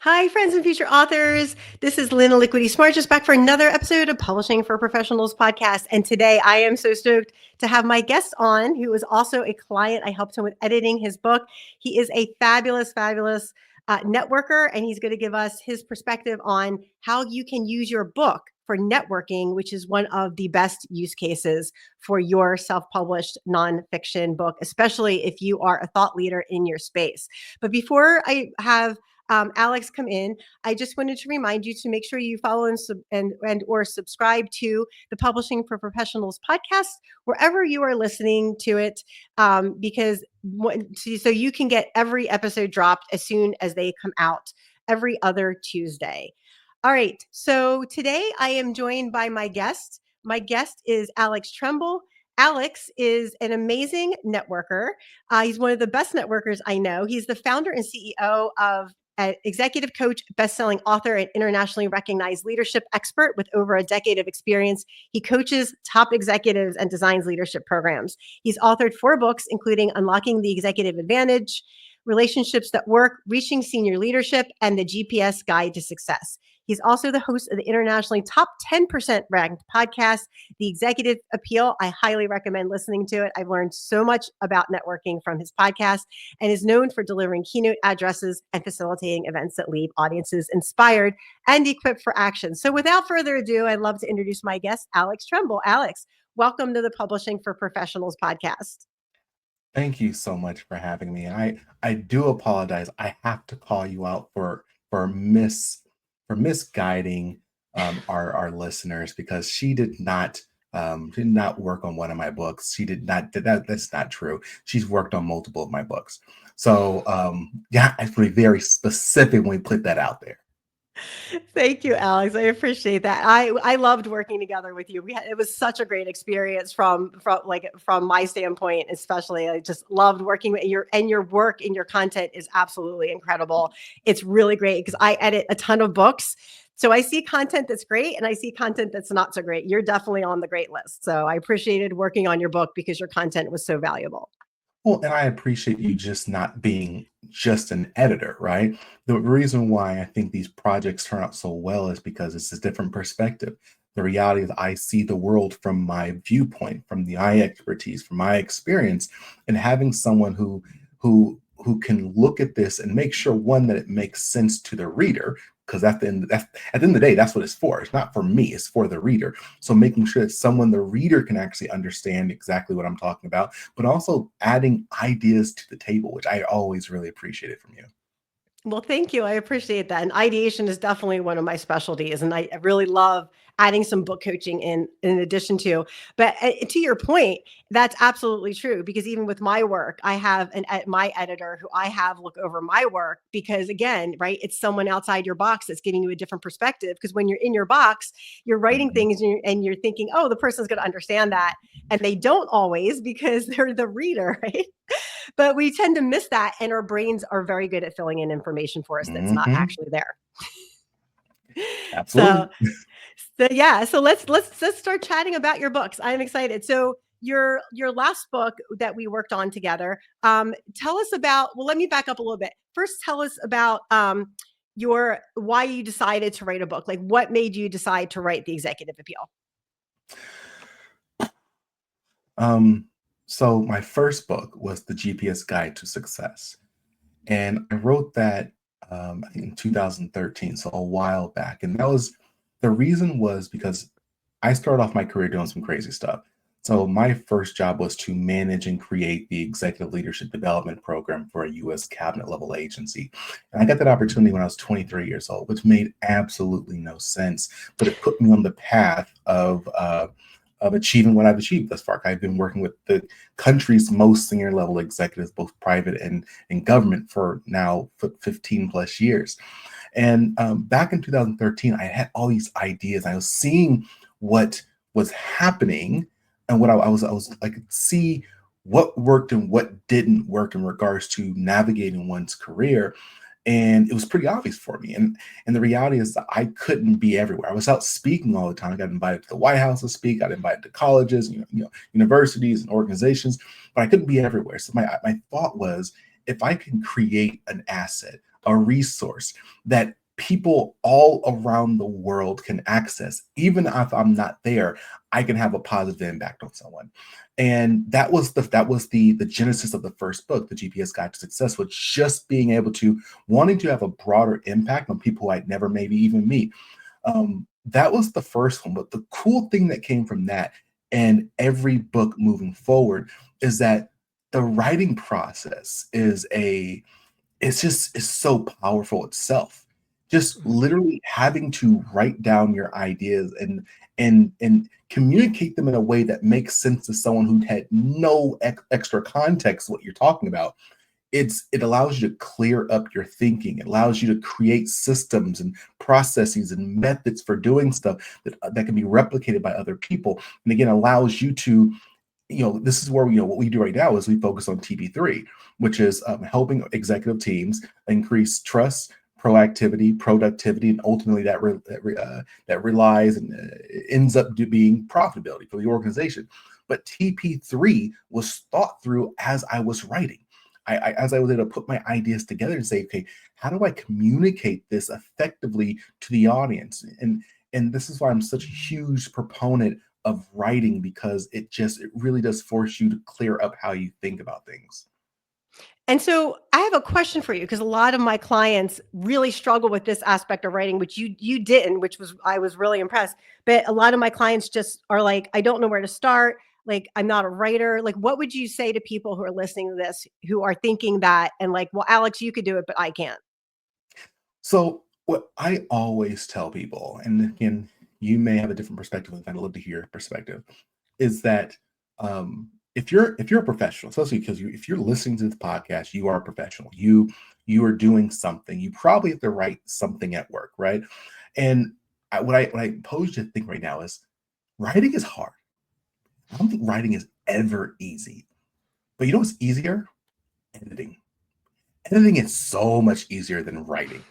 Hi, friends and future authors. This is Lynn Liquidity Smart, just back for another episode of Publishing for Professionals podcast. And today I am so stoked to have my guest on, who is also a client. I helped him with editing his book. He is a fabulous, fabulous networker, and he's going to give us his perspective on how you can use your book for networking, which is one of the best use cases for your self-published nonfiction book, especially if you are a thought leader in your space. But before I have Alex come in, I just wanted to remind you to make sure you follow and or subscribe to the Publishing for Professionals podcast wherever you are listening to it, because so you can get every episode dropped as soon as they come out every other Tuesday. All right, so today I am joined by my guest. My guest is Alex Tremble. Alex is an amazing networker. He's one of the best networkers I know. He's the founder and CEO of executive coach, best-selling author, and internationally recognized leadership expert with over a decade of experience. He coaches top executives and designs leadership programs. He's authored 4 books, including Unlocking the Executive Advantage, Relationships That Work, Reaching Senior Leadership, and the GPS Guide to Success. He's also the host of the internationally top 10% ranked podcast, The Executive Appeal. I highly recommend listening to it. I've learned so much about networking from his podcast, and is known for delivering keynote addresses and facilitating events that leave audiences inspired and equipped for action. So without further ado, I'd love to introduce my guest, Alex Tremble. Alex, welcome to the Publishing for Professionals podcast. Thank you so much for having me. I do apologize. I have to call you out for misguiding our listeners, because she did not work on one of my books. She did not. That's not true. She's worked on multiple of my books. So yeah, I have to be very specific when we put that out there. Thank you, Alex. I appreciate that. I loved working together with you. It was such a great experience from my standpoint, especially. I just loved working with your work and your content is absolutely incredible. It's really great because I edit a ton of books. So I see content that's great and I see content that's not so great. You're definitely on the great list. So I appreciated working on your book because your content was so valuable. Well, and I appreciate you just not being just an editor, right? The reason why I think these projects turn out so well is because it's a different perspective. The reality is I see the world from my viewpoint, from my expertise, from my experience, and having someone who can look at this and make sure, one, that it makes sense to the reader, because at the end of the day, that's what it's for. It's not for me, it's for the reader. So making sure that the reader can actually understand exactly what I'm talking about, but also adding ideas to the table, which I always really appreciated from you. Well, thank you. I appreciate that. And ideation is definitely one of my specialties. And I really love adding some book coaching in addition to. But to your point, that's absolutely true. Because even with my work, I have my editor who I have look over my work because, again, right, it's someone outside your box that's giving you a different perspective. Because when you're in your box, you're writing Mhm. things and you're thinking, oh, the person's going to understand that. And they don't always because they're the reader, right? But we tend to miss that, and our brains are very good at filling in information for us that's not Mhm. actually there. So, Absolutely. so yeah, so let's start chatting about your books. I'm excited. So your last book that we worked on together, tell us about. Well, let me back up a little bit. First, tell us about your why you decided to write a book. Like, what made you decide to write The Executive Appeal? Um, so my first book was The GPS Guide to Success. And I wrote that I think in 2013, so a while back. And that was the reason was because I started off my career doing some crazy stuff. So my first job was to manage and create the executive leadership development program for a US cabinet level agency. And I got that opportunity when I was 23 years old, which made absolutely no sense, but it put me on the path of achieving what I've achieved thus far. I've been working with the country's most senior level executives, both private and government, for now 15 plus years. And back in 2013, I had all these ideas. I was seeing what was happening, and what I could see what worked and what didn't work in regards to navigating one's career. And it was pretty obvious for me. And the reality is that I couldn't be everywhere. I was out speaking all the time. I got invited to the White House to speak. I got invited to colleges, universities and organizations, but I couldn't be everywhere. So my thought was, if I can create an asset, a resource that people all around the world can access. Even if I'm not there, I can have a positive impact on someone. And that was the genesis of the first book, The GPS Guide to Success, was just being able to wanting to have a broader impact on people who I'd never maybe even meet. That was the first one. But the cool thing that came from that and every book moving forward is that the writing process it's so powerful itself. Just literally having to write down your ideas and communicate them in a way that makes sense to someone who had no extra context what you're talking about. It allows you to clear up your thinking. It allows you to create systems and processes and methods for doing stuff that can be replicated by other people. And again, allows you to, this is where, what we do right now is we focus on TB3, which is helping executive teams increase trust, proactivity, productivity, and ultimately that relies and ends up being profitability for the organization. But TP3 was thought through as I was writing. As I was able to put my ideas together and say, okay, how do I communicate this effectively to the audience? And this is why I'm such a huge proponent of writing, because it really does force you to clear up how you think about things. And so I have a question for you, because a lot of my clients really struggle with this aspect of writing, which you didn't, which was I was really impressed. But a lot of my clients just are like, I don't know where to start. Like, I'm not a writer. Like, what would you say to people who are listening to this, who are thinking that, and like, well, Alex, you could do it, but I can't. So what I always tell people, and again, you may have a different perspective, and I'd love to hear your perspective, is that if you're a professional, especially because if you're listening to this podcast, you are a professional. You are doing something. You probably have to write something at work, right? And what I pose you to think right now is writing is hard. I don't think writing is ever easy. But you know what's easier? Editing. Editing is so much easier than writing.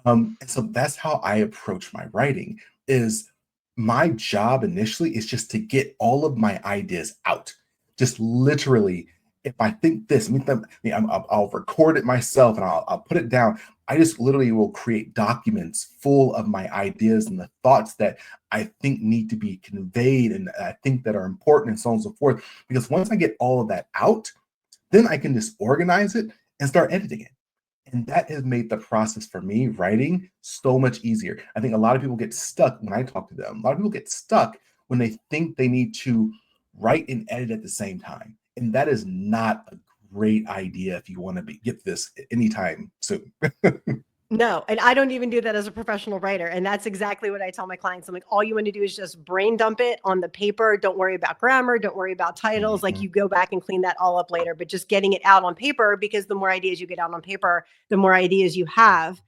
And so that's how I approach my writing. Is my job initially is just to get all of my ideas out. Just literally, if I think this, I'll record it myself and I'll put it down. I just literally will create documents full of my ideas and the thoughts that I think need to be conveyed and I think that are important and so on and so forth. Because once I get all of that out, then I can just organize it and start editing it. And that has made the process for me writing so much easier. I think a lot of people get stuck when I talk to them. A lot of people get stuck when they think they need to write and edit at the same time. And that is not a great idea if you want to get this anytime soon. No, and I don't even do that as a professional writer. And that's exactly what I tell my clients. I'm like, all you want to do is just brain dump it on the paper. Don't worry about grammar. Don't worry about titles. Like, Mhm. you go back and clean that all up later, but just getting it out on paper, because the more ideas you get out on paper, the more ideas you have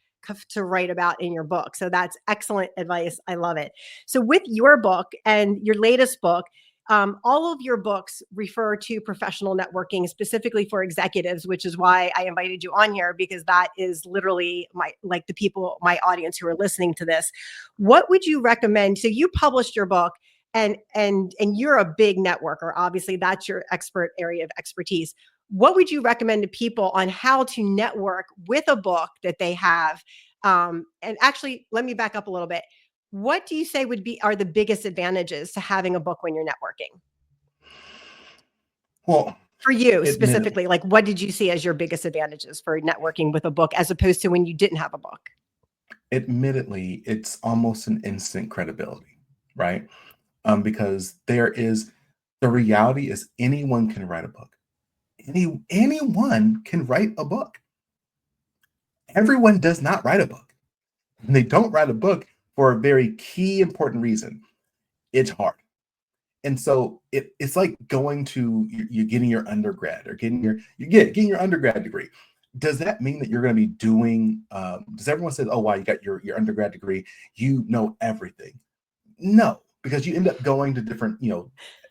to write about in your book. So that's excellent advice. I love it. So with your book and your latest book, all of your books refer to professional networking, specifically for executives, which is why I invited you on here, because that is literally the people, my audience who are listening to this. What would you recommend? So you published your book, and you're a big networker. Obviously, that's your expert area of expertise. What would you recommend to people on how to network with a book that they have? And actually, let me back up a little bit. What do you say are the biggest advantages to having a book when you're networking? Well, For you admittedly, specifically, like, what did you see as your biggest advantages for networking with a book as opposed to when you didn't have a book? admittedly, it's almost an instant credibility, right? Because the reality is anyone can write a book. Anyone can write a book. Everyone does not write a book. And they don't write a book for a very key important reason. It's hard. And so it's like going to you're getting your undergrad or getting your undergrad degree. Does that mean that you're going to be doing does everyone say, oh wow, you got your undergrad degree, you know everything? No, because you end up going to different,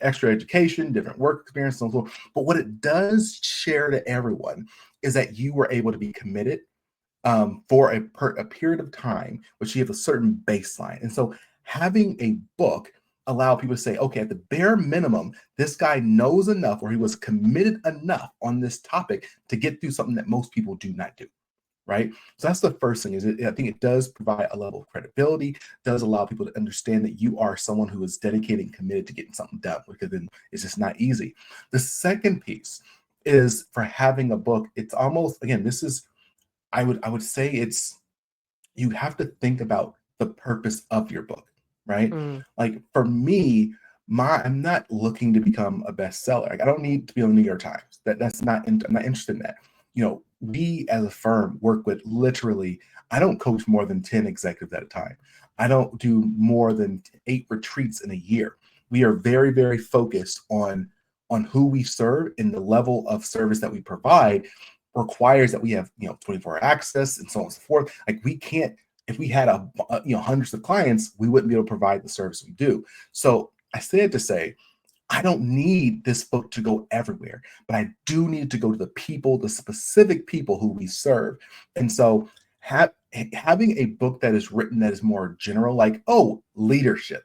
extra education, different work experience, and so forth. But what it does share to everyone is that you were able to be committed for a period of time, which you have a certain baseline. And so having a book allow people to say, okay, at the bare minimum, this guy knows enough or he was committed enough on this topic to get through something that most people do not do. right? So that's the first thing. I think it does provide a level of credibility, does allow people to understand that you are someone who is dedicated and committed to getting something done, because then it's just not easy. The second piece is for having a book. It's almost, again, this is, I would say it's, you have to think about the purpose of your book, right? Mm. Like for me, I'm not looking to become a bestseller. Like I don't need to be on the New York Times. I'm not interested in that. We as a firm work with literally, I don't coach more than 10 executives at a time. I don't do more than 8 retreats in a year. We are very, very focused on who we serve, and the level of service that we provide requires that we have 24-hour access and so on and so forth. Like we can't, if we had hundreds of clients, we wouldn't be able to provide the service we do. So I said to say, I don't need this book to go everywhere, but I do need to go to the people, the specific people who we serve. And so having a book that is written that is more general, like, oh, leadership.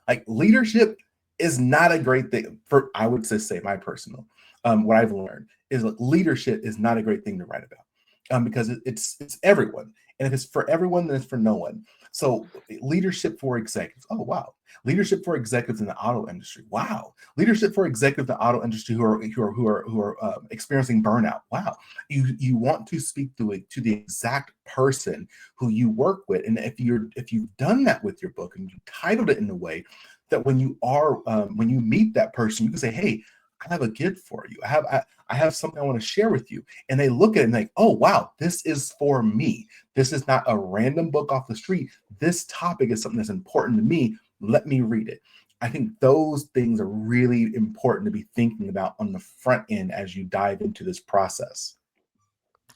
Like leadership is not a great thing for, I would just say my personal, what I've learned is that leadership is not a great thing to write about, because it's everyone. And if it's for everyone, then it's for no one. So leadership for executives. Oh, wow. Leadership for executives in the auto industry. Wow. Leadership for executives in the auto industry who are experiencing burnout. Wow. You want to speak to the exact person who you work with, and if you've done that with your book and you titled it in a way that when you meet that person, you can say, hey, I have a gift for you. I have something I want to share with you. And they look at it and like, oh wow, this is for me. This is not a random book off the street. This topic is something that's important to me. Let me read it. I think those things are really important to be thinking about on the front end as you dive into this process.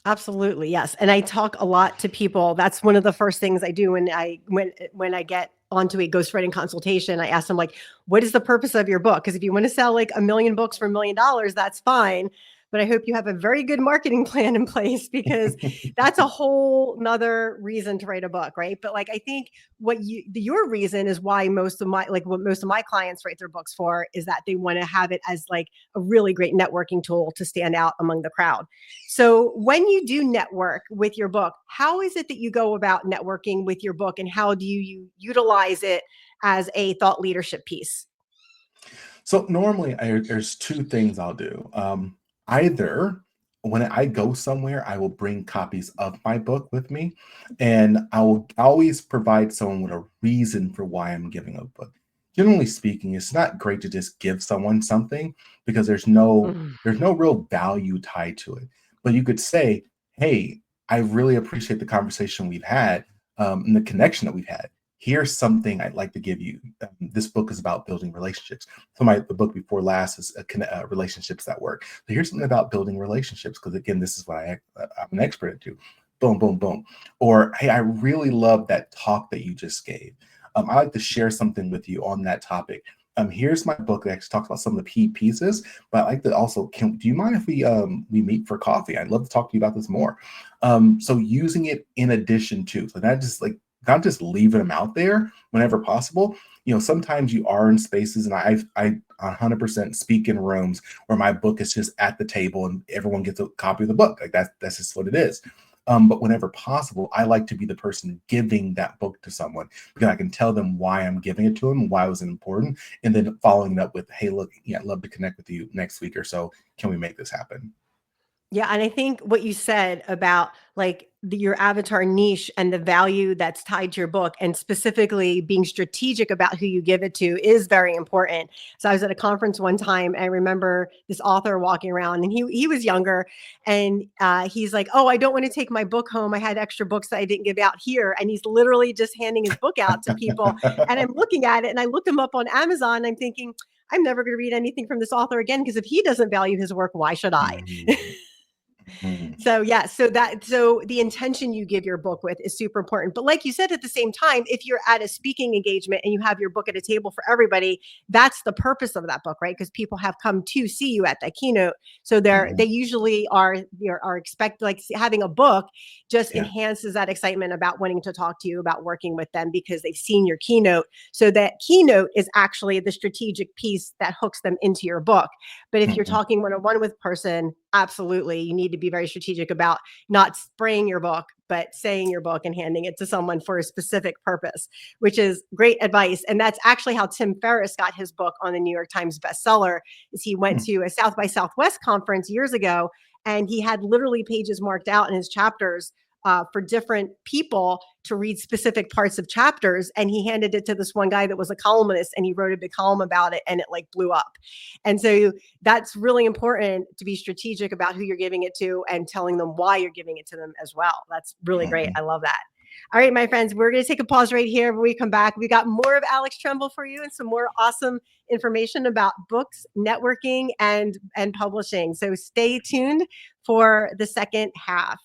Absolutely, yes. And I talk a lot to people. That's one of the first things I do when I get onto a ghostwriting consultation. I ask them like, "What is the purpose of your book?" Because if you want to sell like a million books for $1 million, that's fine. But I hope you have a very good marketing plan in place, because that's a whole nother reason to write a book, right? But like I think your reason is why what most of my clients write their books for is that they want to have it as like a really great networking tool to stand out among the crowd. So when you do network with your book, how is it that you go about networking with your book, and how do you utilize it as a thought leadership piece? So normally there's two things I'll do. Either when I go somewhere, I will bring copies of my book with me, and I will always provide someone with a reason for why I'm giving a book. Generally speaking, it's not great to just give someone something because Mm. there's no real value tied to it. But you could say, "Hey, I really appreciate the conversation we've had, and the connection that we've had. Here's something I'd like to give you. This book is about building relationships. So the book before last is relationships that work. So here's something about building relationships, because again, this is what I'm an expert at. Do boom, boom, boom. Or hey, I really love that talk that you just gave. I like to share something with you on that topic. Here's my book that actually talks about some of the key pieces. But I like to also, do you mind if we meet for coffee? I'd love to talk to you about this more. So using it in addition to, so that just like not just leaving them out there whenever possible. Sometimes you are in spaces, and I 100% speak in rooms where my book is just at the table and everyone gets a copy of the book. Like that's just what it is. But whenever possible, I like to be the person giving that book to someone, because I can tell them why I'm giving it to them and why it was important, and then following it up with, "Hey, look, yeah, I'd love to connect with you next week or so. Can we make this happen?" Yeah, and I think what you said about like your avatar niche and the value that's tied to your book, and specifically being strategic about who you give it to, is very important. So I was at a conference one time. And I remember this author walking around, and he was younger, and he's like, "Oh, I don't want to take my book home. I had extra books that I didn't give out here," and he's literally just handing his book out to people. And I'm looking at it, and I looked him up on Amazon. I'm thinking, I'm never going to read anything from this author again, because if he doesn't value his work, why should I? Mhm. Mhm. So yeah, so the intention you give your book with is super important. But like you said, at the same time, if you're at a speaking engagement and you have your book at a table for everybody, that's the purpose of that book, right? Because people have come to see you at that keynote. So they Mhm. usually are expect, like having a book just Yeah. enhances that excitement about wanting to talk to you about working with them, because they've seen your keynote. So that keynote is actually the strategic piece that hooks them into your book. But if you're Mhm. talking one-on-one with person, absolutely. You need to be very strategic about not spraying your book, but saying your book and handing it to someone for a specific purpose, which is great advice. And that's actually how Tim Ferriss got his book on the New York Times bestseller. Is he went to a South by Southwest conference years ago, and he had literally pages marked out in his chapters for different people to read specific parts of chapters. And he handed it to this one guy that was a columnist, and he wrote a big column about it, and it like blew up. And so that's really important, to be strategic about who you're giving it to and telling them why you're giving it to them as well. That's really great. I love that. All right, my friends, we're going to take a pause right here. When we come back, we got more of Alex Tremble for you and some more awesome information about books, networking, and publishing. So stay tuned for the second half.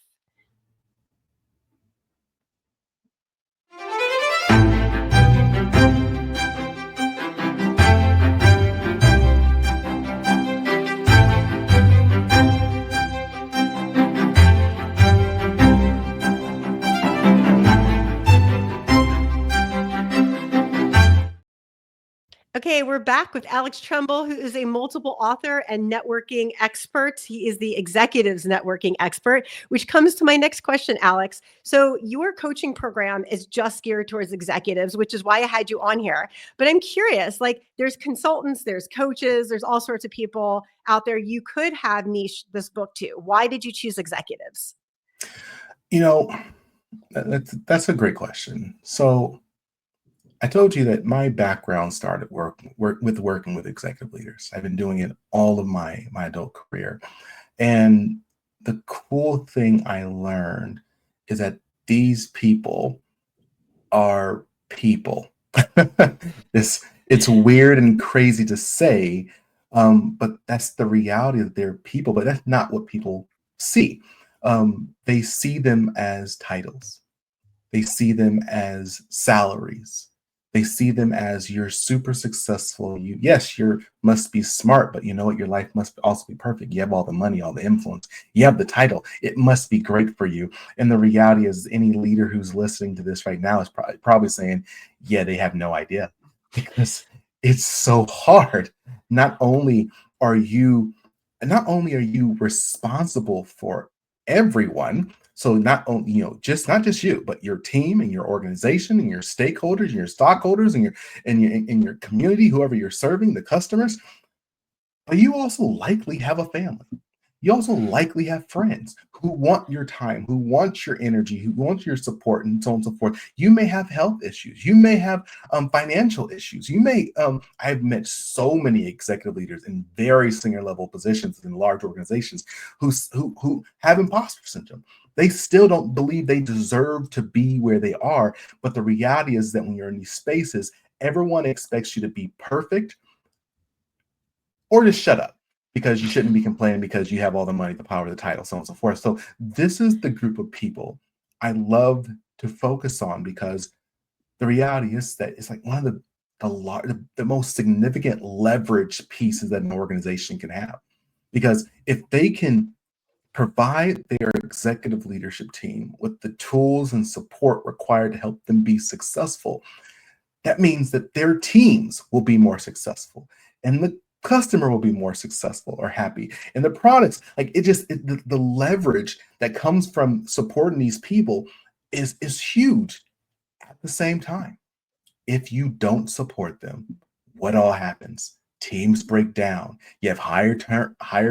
Okay, we're back with Alex Tremble, who is a multiple author and networking expert. He is the executives networking expert, which comes to my next question, Alex. So your coaching program is just geared towards executives, which is why I had you on here. But I'm curious, like there's consultants, there's coaches, there's all sorts of people out there you could have niche this book to. Why did you choose executives? You know, that's a great question. So I told you that my background started working with executive leaders. I've been doing it all of my adult career. And the cool thing I learned is that these people are people. It's weird and crazy to say, but that's the reality, that they're people, but that's not what people see. They see them as titles. They see them as salaries. They see them as you're super successful. Yes, you must be smart, but you know what? Your life must also be perfect. You have all the money, all the influence. You have the title. It must be great for you. And the reality is, any leader who's listening to this right now is probably saying, yeah, they have no idea, because it's so hard. Not only are you responsible for everyone. So not only, not just you, but your team and your organization and your stakeholders and your stockholders and your community, whoever you're serving, the customers. But you also likely have a family. You also likely have friends who want your time, who want your energy, who want your support, and so on and so forth. You may have health issues. You may have financial issues. I've met so many executive leaders in very senior level positions in large organizations who have imposter syndrome. They still don't believe they deserve to be where they are. But the reality is that when you're in these spaces, everyone expects you to be perfect, or just shut up, because you shouldn't be complaining because you have all the money, the power, the title, so on and so forth. So this is the group of people I love to focus on, because the reality is that it's like one of the most significant leverage pieces that an organization can have. Because if they can provide their executive leadership team with the tools and support required to help them be successful, that means that their teams will be more successful, and the customer will be more successful or happy, and the products, the leverage that comes from supporting these people is huge. At the same time, if you don't support them, what all happens? Teams break down. You have higher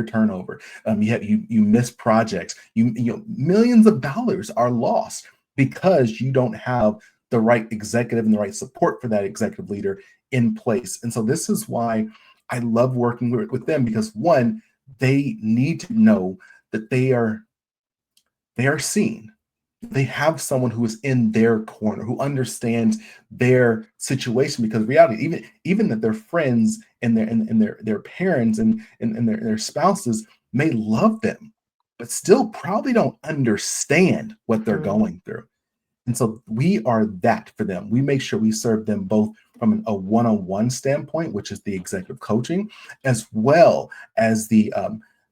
turnover. You miss projects. Millions of dollars are lost because you don't have the right executive and the right support for that executive leader in place. And so this is why I love working with them, because one, they need to know that they are seen. They have someone who is in their corner, who understands their situation, because reality, even that their friends and their parents and their spouses may love them, but still probably don't understand what they're going through. And so we are that for them. We make sure we serve them both from a one-on-one standpoint, which is the executive coaching, as well as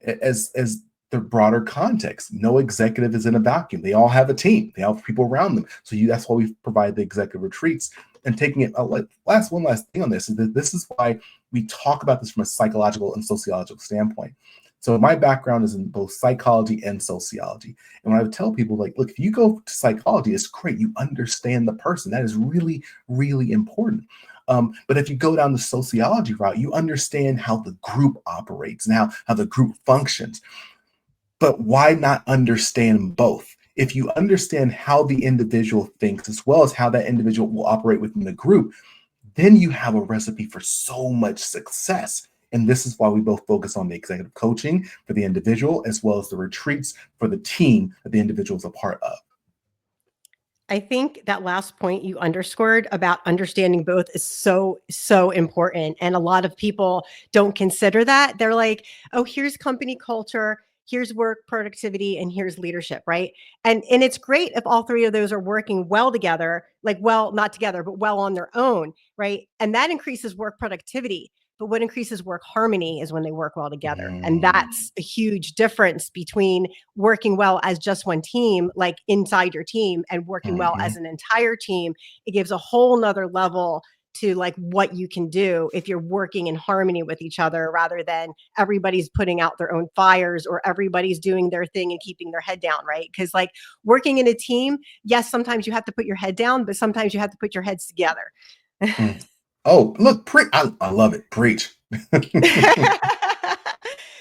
as the broader context. No executive is in a vacuum. They all have a team. They have people around them. So that's why we provide the executive retreats. And taking it, one last thing on this is that this is why we talk about this from a psychological and sociological standpoint. So my background is in both psychology and sociology. And when I would tell people, like, look, if you go to psychology, it's great. You understand the person. That is really, really important. But if you go down the sociology route, you understand how the group operates and how the group functions. But why not understand both? If you understand how the individual thinks as well as how that individual will operate within the group, then you have a recipe for so much success. And this is why we both focus on the executive coaching for the individual as well as the retreats for the team that the individual is a part of. I think that last point you underscored about understanding both is so, so important. And a lot of people don't consider that. They're like, oh, here's company culture, here's work productivity, and here's leadership, right? And it's great if all three of those are working well together, like well, not together, but well on their own, right? And that increases work productivity. But what increases work harmony is when they work well together. And Mm, that's a huge difference between working well as just one team, like inside your team, and working well as mhm, an entire team. It gives a whole nother level to like what you can do if you're working in harmony with each other rather than everybody's putting out their own fires or everybody's doing their thing and keeping their head down, right? Because like working in a team, yes, sometimes you have to put your head down, but sometimes you have to put your heads together. mm. Oh, look, I love it. Preach.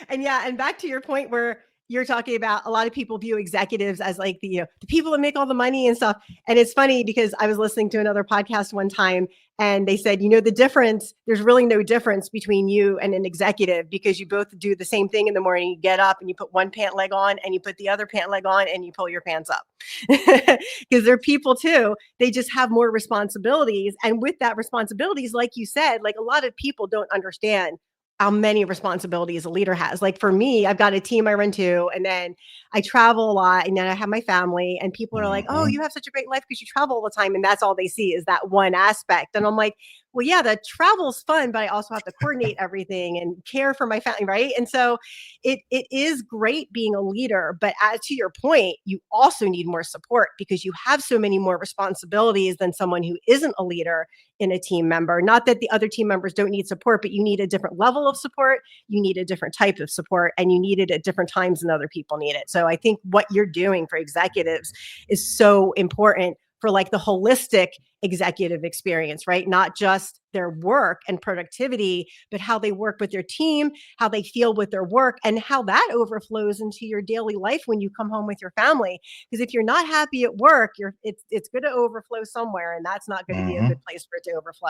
And yeah, and back to your point where you're talking about a lot of people view executives as like the people that make all the money and stuff. And it's funny because I was listening to another podcast one time and they said, the difference, there's really no difference between you and an executive because you both do the same thing in the morning. You get up and you put one pant leg on and you put the other pant leg on and you pull your pants up. Because they're people too. They just have more responsibilities. And with that responsibilities, like you said, like a lot of people don't understand how many responsibilities a leader has. Like for me, I've got a team I run to, and then I travel a lot, and then I have my family, and people are like, "Oh, Mhm, you have such a great life because you travel all the time," and that's all they see is that one aspect. And I'm like, "Well, yeah, the travel's fun, but I also have to coordinate everything and care for my family, right?" And so, it is great being a leader, but to your point, you also need more support because you have so many more responsibilities than someone who isn't a leader in a team member. Not that the other team members don't need support, but you need a different level of support. You need a different type of support, and you need it at different times than other people need it. So I think what you're doing for executives is so important for like the holistic executive experience, right? Not just their work and productivity, but how they work with their team, how they feel with their work, and how that overflows into your daily life when you come home with your family. Because if you're not happy at work, it's going to overflow somewhere, and that's not going to be a good mhm. place for it to overflow.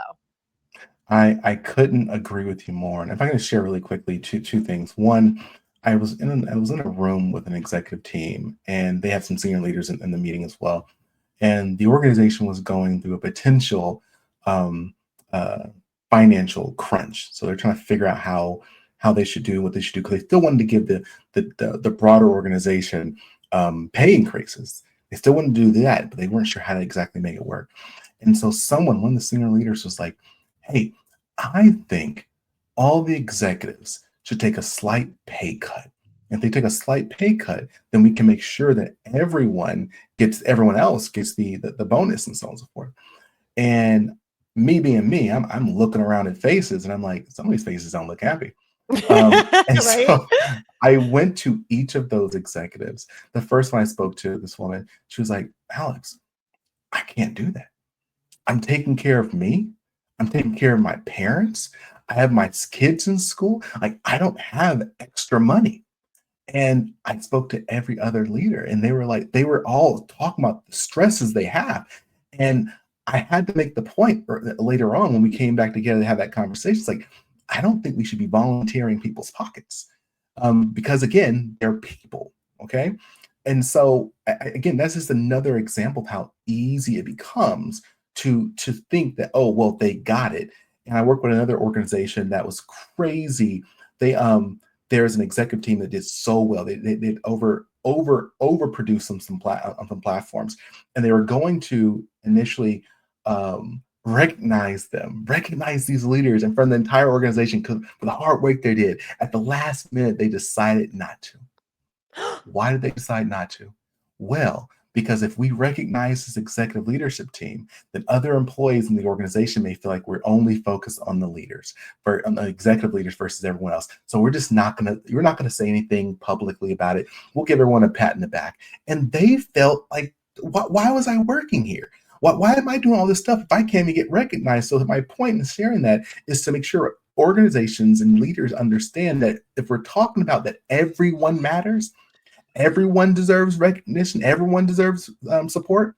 I couldn't agree with you more. And if I can share really quickly two things. One, I was in a room with an executive team, and they had some senior leaders in the meeting as well. And the organization was going through a potential um, uh, financial crunch. So they're trying to figure out how they should do what they should do because they still wanted to give the broader organization pay increases. They still wanted to do that, but they weren't sure how to exactly make it work. And so one of the senior leaders was like, "Hey, I think all the executives should take a slight pay cut. If they take a slight pay cut, then we can make sure that everyone else gets the bonus and so on and so forth." And me being me, I'm looking around at faces and I'm like, some of these faces don't look happy. And Right? so I went to each of those executives. The first one I spoke to, this woman, she was like, "Alex, I can't do that. I'm taking care of me. I'm taking care of my parents. I have my kids in school. Like, I don't have extra money." And I spoke to every other leader, and they were all talking about the stresses they have. And I had to make the point later on when we came back together to have that conversation. It's like, I don't think we should be volunteering people's pockets because, again, they're people. Okay. And so, again, that's just another example of how easy it becomes to think that, oh, well, they got it. And I worked with another organization that was crazy. They there's an executive team that did so well. They did overproduced on some platforms, and they were going to initially recognize these leaders in front of the entire organization because for the hard work they did. At the last minute, they decided not to. Why did they decide not to? Well, Because if we recognize this executive leadership team, then other employees in the organization may feel like we're only focused on the leaders, on the executive leaders versus everyone else. So we're not gonna say anything publicly about it. We'll give everyone a pat in the back. And they felt like, why was I working here? Why am I doing all this stuff if I can't even get recognized? So my point in sharing that is to make sure organizations and leaders understand that if we're talking about that everyone matters, everyone deserves recognition, everyone deserves support,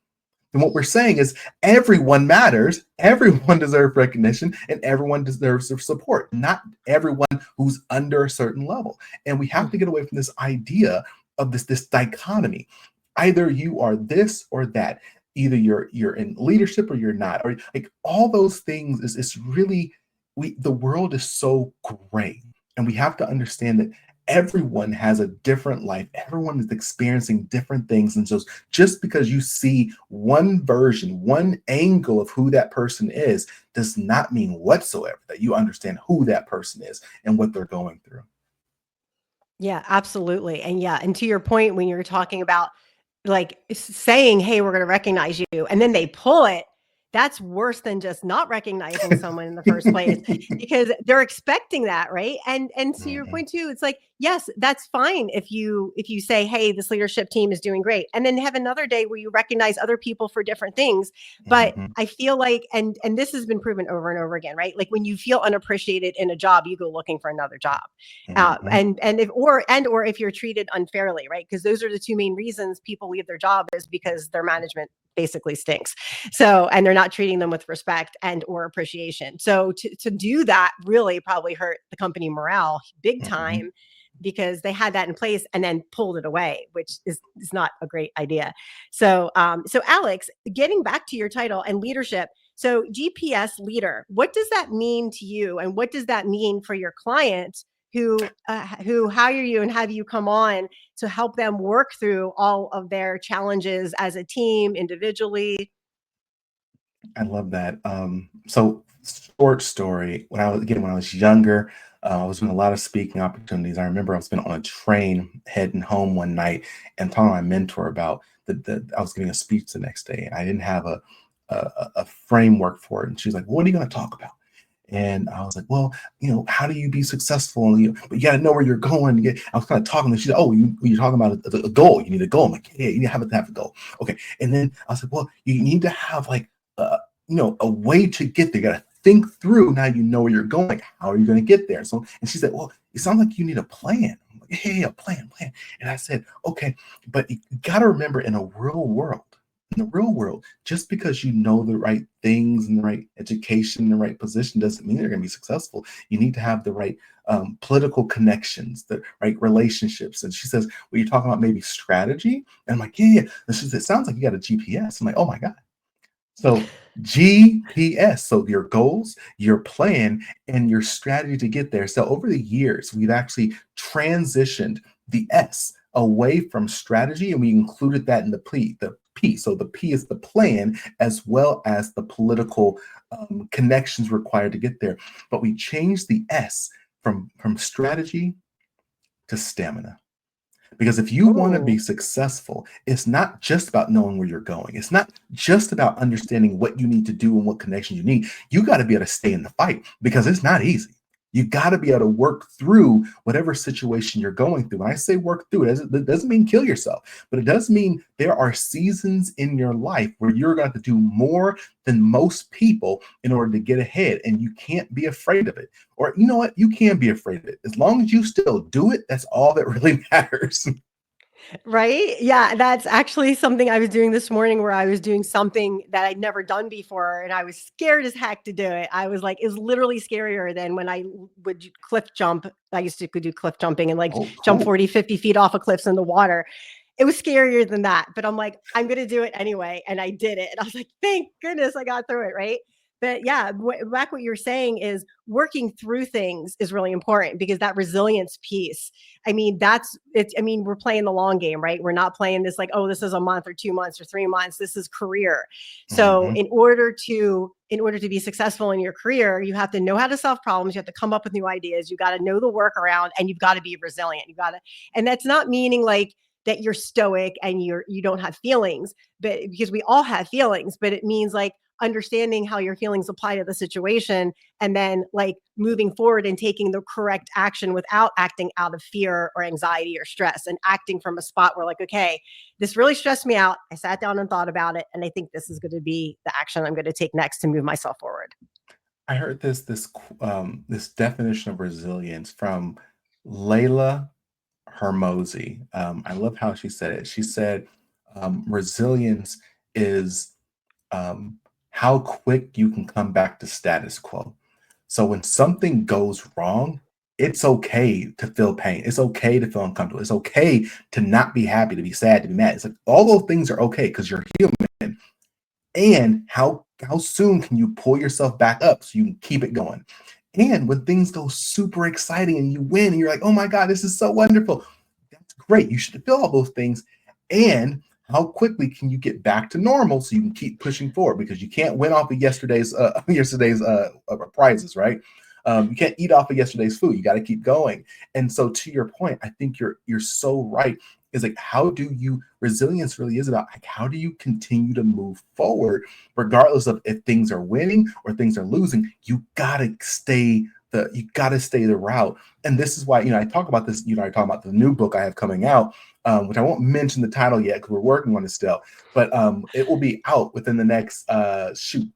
then what we're saying is everyone matters, everyone deserves recognition, and everyone deserves support, not everyone who's under a certain level. And we have to get away from this idea of this dichotomy. Either you are this or that. Either you're in leadership or you're not. Or like all those things is really the world is so gray. And we have to understand that everyone has a different life. Everyone is experiencing different things. And so just because you see one version, one angle of who that person is, does not mean whatsoever that you understand who that person is and what they're going through. Yeah, absolutely. And yeah, and to your point, when you're talking about like saying, "Hey, we're going to recognize you," and then they pull it, that's worse than just not recognizing someone in the first place because they're expecting that, right? And to your Mhm, point too, it's like, yes, that's fine if you say, "Hey, this leadership team is doing great," and then have another day where you recognize other people for different things. But mhm, I feel like, and this has been proven over and over again, right? Like when you feel unappreciated in a job, you go looking for another job, mhm, and if you're treated unfairly, right? Because those are the two main reasons people leave their job is because their management basically stinks. So, and they're not treating them with respect and or appreciation. So to do that really probably hurt the company morale big mhm. time because they had that in place and then pulled it away, which is not a great idea. So, so Alex, getting back to your title and leadership. So GPS leader, what does that mean to you? And what does that mean for your clients who hire you and have you come on to help them work through all of their challenges as a team, individually? I love that. So short story. When I was younger, I was doing a lot of speaking opportunities. I remember I was been on a train heading home one night and telling my mentor about the I was giving a speech the next day. I didn't have a framework for it, and she's like, "What are you going to talk about?" And I was like, "Well, how do you be successful? But you got to know where you're going." I was kind of talking, and she's like, "Oh, you're talking about a goal. You need a goal." I'm like, "Yeah, you have to have a goal." Okay, and then I was like, "Well, you need to have like uh, a way to get there. You got to think through. Now you know where you're going. Like, how are you going to get there?" So, and she said, "Well, it sounds like you need a plan." I'm like, "Hey, a plan." And I said, "Okay, but you got to remember, in the real world, just because you know the right things and the right education and the right position doesn't mean you're going to be successful. You need to have the right political connections, the right relationships." And she says, "Well, you're talking about maybe strategy?" And I'm like, "Yeah, yeah." And she said, "It sounds like you got a GPS." I'm like, "Oh my God." So GPS, so your goals, your plan, and your strategy to get there. So over the years, we've actually transitioned the S away from strategy, and we included that in the P. So the P is the plan as well as the political connections required to get there. But we changed the S from strategy to stamina. Because if you want to be Oh, successful, it's not just about knowing where you're going. It's not just about understanding what you need to do and what connections you need. You got to be able to stay in the fight because it's not easy. You got to be able to work through whatever situation you're going through. When I say work through, it doesn't mean kill yourself, but it does mean there are seasons in your life where you're going to have to do more than most people in order to get ahead. And you can't be afraid of it. Or you know what? You can be afraid of it. As long as you still do it, that's all that really matters. right. Yeah, that's actually something I was doing this morning where I was doing something that I'd never done before and I was scared as heck to do it. I was like, it's literally scarier than when I would cliff jump. I used to do cliff jumping and like Oh, jump cool. 40, 50 feet off of cliffs in the water. It was scarier than that, but I'm like, I'm going to do it anyway. And I did it. And I was like, thank goodness I got through it. Right. But yeah, back what you're saying is working through things is really important because that resilience piece. I mean, that's it's. I mean, we're playing the long game, right? We're not playing this like, oh, this is a month or 2 months or 3 months. This is career. So, Mhm, in order to be successful in your career, you have to know how to solve problems. You have to come up with new ideas. You got to know the workaround, and you've got to be resilient. You got to, and that's not meaning like that you're stoic and you don't have feelings, but because we all have feelings, but it means like understanding how your feelings apply to the situation, and then like moving forward and taking the correct action without acting out of fear or anxiety or stress, and acting from a spot where like, okay, this really stressed me out. I sat down and thought about it, and I think this is going to be the action I'm going to take next to move myself forward. I heard this definition of resilience from Layla Hermosi. I love how she said it. She said, resilience is how quick you can come back to status quo. So when something goes wrong, it's okay to feel pain. It's okay to feel uncomfortable. It's okay to not be happy, to be sad, to be mad. It's like all those things are okay because you're human. And how soon can you pull yourself back up so you can keep it going? And when things go super exciting and you win and you're like, oh my God, this is so wonderful. That's great. You should feel all those things. And how quickly can you get back to normal so you can keep pushing forward? Because you can't win off of yesterday's prizes, right? You can't eat off of yesterday's food. You got to keep going. And so, to your point, I think you're so right. Is like, how do you resilience really is about like how do you continue to move forward regardless of if things are winning or things are losing. You gotta stay the route. And this is why, I talk about this, I talk about the new book I have coming out, which I won't mention the title yet because we're working on it still, but it will be out within the next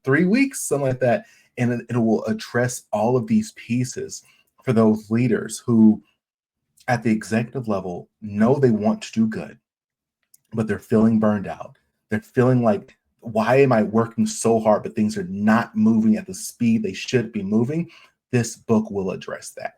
3 weeks, something like that. And it will address all of these pieces for those leaders who at the executive level know they want to do good, but they're feeling burned out. They're feeling like, why am I working so hard, but things are not moving at the speed they should be moving? This book will address that.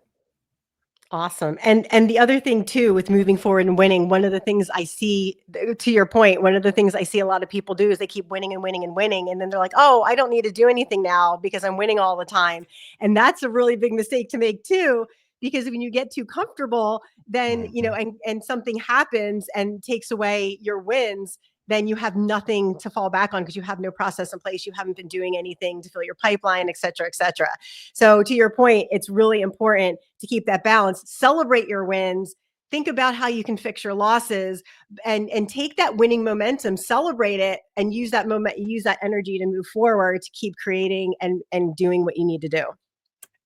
Awesome. And the other thing too with moving forward and winning, one of the things I see, to your point, one of the things I see a lot of people do is they keep winning and winning and winning, and then they're like, "Oh, I don't need to do anything now because I'm winning all the time." And that's a really big mistake to make too, because when you get too comfortable, then, Mhm. and something happens and takes away your wins, then you have nothing to fall back on because you have no process in place. You haven't been doing anything to fill your pipeline, et cetera, et cetera. So to your point, it's really important to keep that balance, celebrate your wins, think about how you can fix your losses, and take that winning momentum, celebrate it, and use that use that energy to move forward to keep creating and doing what you need to do.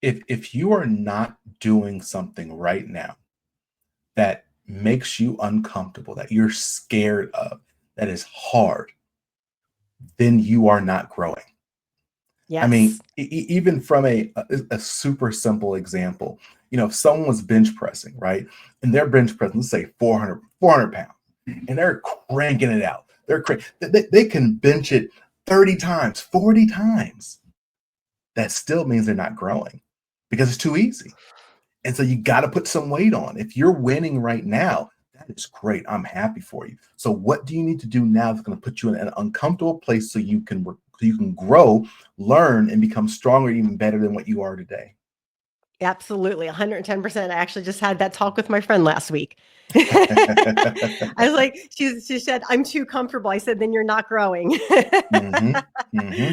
If you are not doing something right now that makes you uncomfortable, that you're scared of, that is hard, then you are not growing. I Yes. mean, even from a super simple example, if someone was bench pressing, right? And they're bench pressing, let's say 400 pounds, and they're cranking it out. They can bench it 30 times, 40 times. That still means they're not growing because it's too easy. And so you got to put some weight on. If you're winning right now, that is great. I'm happy for you. So what do you need to do now that's going to put you in an uncomfortable place so you can grow, learn, and become stronger, even better than what you are today? Absolutely, 110%. I actually just had that talk with my friend last week. I was like, she said, "I'm too comfortable." I said, "Then you're not growing." hmm hmm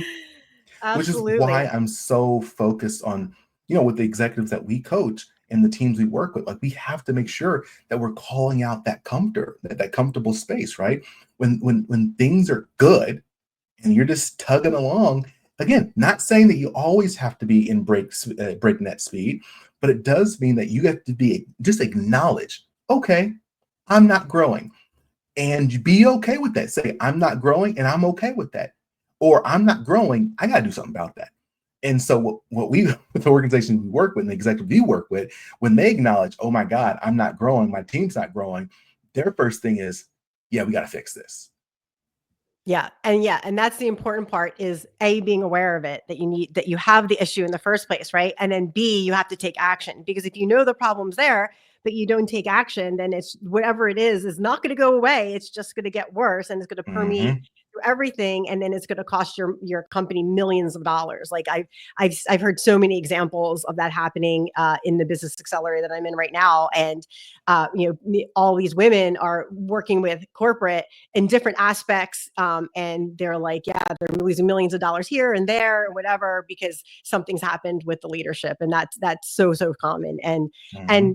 Which is why Absolutely. I'm so focused on, with the executives that we coach and the teams we work with, like we have to make sure that we're calling out that comfortable space, right? When things are good and you're just tugging along, again, not saying that you always have to be in breakneck speed, but it does mean that you have to be just acknowledge, okay, I'm not growing, and be okay with that. Say, I'm not growing and I'm okay with that. Or I'm not growing, I got to do something about that. And so what we with the organizations we work with and the executive we work with, when they acknowledge, oh my God, I'm not growing, my team's not growing, their first thing is, yeah, we got to fix this. Yeah, and that's the important part is A, being aware of it, that you have the issue in the first place, right? And then B, you have to take action, because if you know the problem's there, but you don't take action, then it's whatever it is not going to go away. It's just going to get worse, and it's going to permeate hmm everything, and then it's going to cost your company millions of dollars. Like I've heard so many examples of that happening in the business accelerator that I'm in right now, and all these women are working with corporate in different aspects, and they're like, yeah, they're losing millions of dollars here and there, or whatever, because something's happened with the leadership, and that's so common, and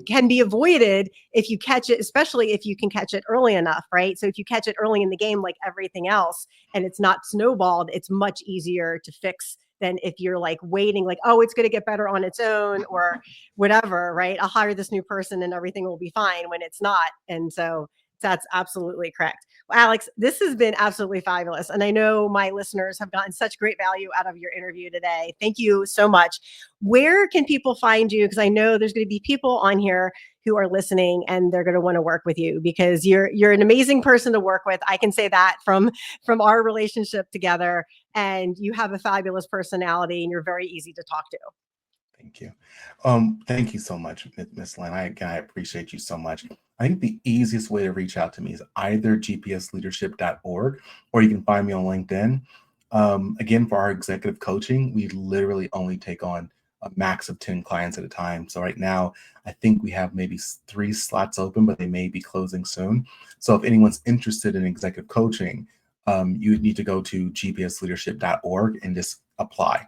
can be avoided if you catch it, especially if you can catch it early enough, right? So if you catch it early in the game, like everything else, and it's not snowballed, it's much easier to fix than if you're like waiting, like, oh, it's going to get better on its own or whatever, right? I'll hire this new person and everything will be fine, when it's not. And so that's absolutely correct. Well, Alex, this has been absolutely fabulous. And I know my listeners have gotten such great value out of your interview today. Thank you so much. Where can people find you? Because I know there's going to be people on here who are listening and they're going to want to work with you, because you're an amazing person to work with. I can say that from our relationship together, and you have a fabulous personality and you're very easy to talk to. Thank you. Thank you so much, Miss Lynn. I appreciate you so much. I think the easiest way to reach out to me is either gpsleadership.org, or you can find me on LinkedIn. Again, for our executive coaching, we literally only take on a max of 10 clients at a time. So right now, I think we have maybe 3 slots open, but they may be closing soon. So if anyone's interested in executive coaching, you need to go to gpsleadership.org and just apply,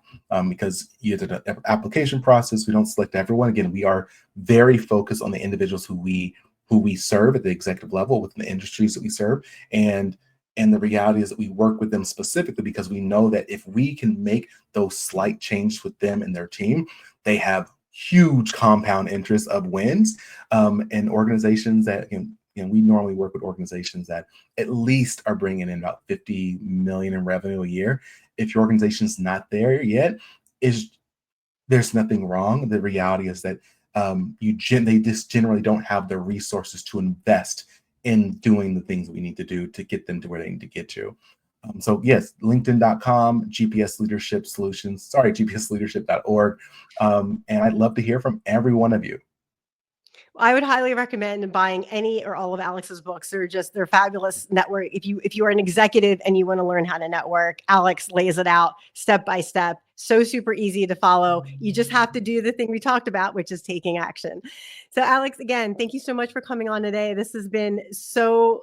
because you did an application process. We don't select everyone. Again, we are very focused on the individuals who we serve at the executive level within the industries that we serve. And the reality is that we work with them specifically because we know that if we can make those slight changes with them and their team, they have huge compound interest of wins. And organizations that, we normally work with organizations that at least are bringing in about 50 million in revenue a year. If your organization's not there yet, there's nothing wrong. The reality is that they just generally don't have the resources to invest in doing the things we need to do to get them to where they need to get to. So yes, linkedin.com, GPS Leadership Solutions, gpsleadership.org. And I'd love to hear from every one of you. I would highly recommend buying any or all of Alex's books. They're fabulous network. If you are an executive and you want to learn how to network, Alex lays it out step by step. So super easy to follow. You just have to do the thing we talked about, which is taking action. So Alex, again, thank you so much for coming on today. This has been so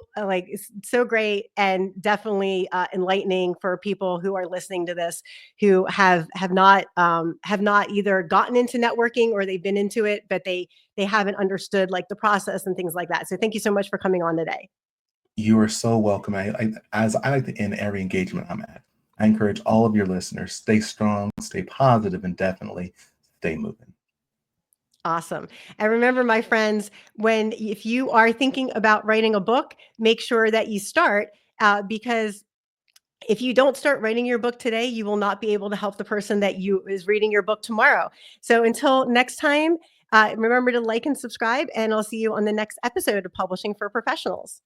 great, and definitely enlightening for people who are listening to this, who have not either gotten into networking or they've been into it, but they haven't understood like the process and things like that. So thank you so much for coming on today. You are so welcome. As I like to end every engagement I'm at, I encourage all of your listeners, stay strong, stay positive, and definitely stay moving. Awesome. And remember, my friends, if you are thinking about writing a book, make sure that you start, because if you don't start writing your book today, you will not be able to help the person that is reading your book tomorrow. So until next time, remember to like and subscribe, and I'll see you on the next episode of Publishing for Professionals.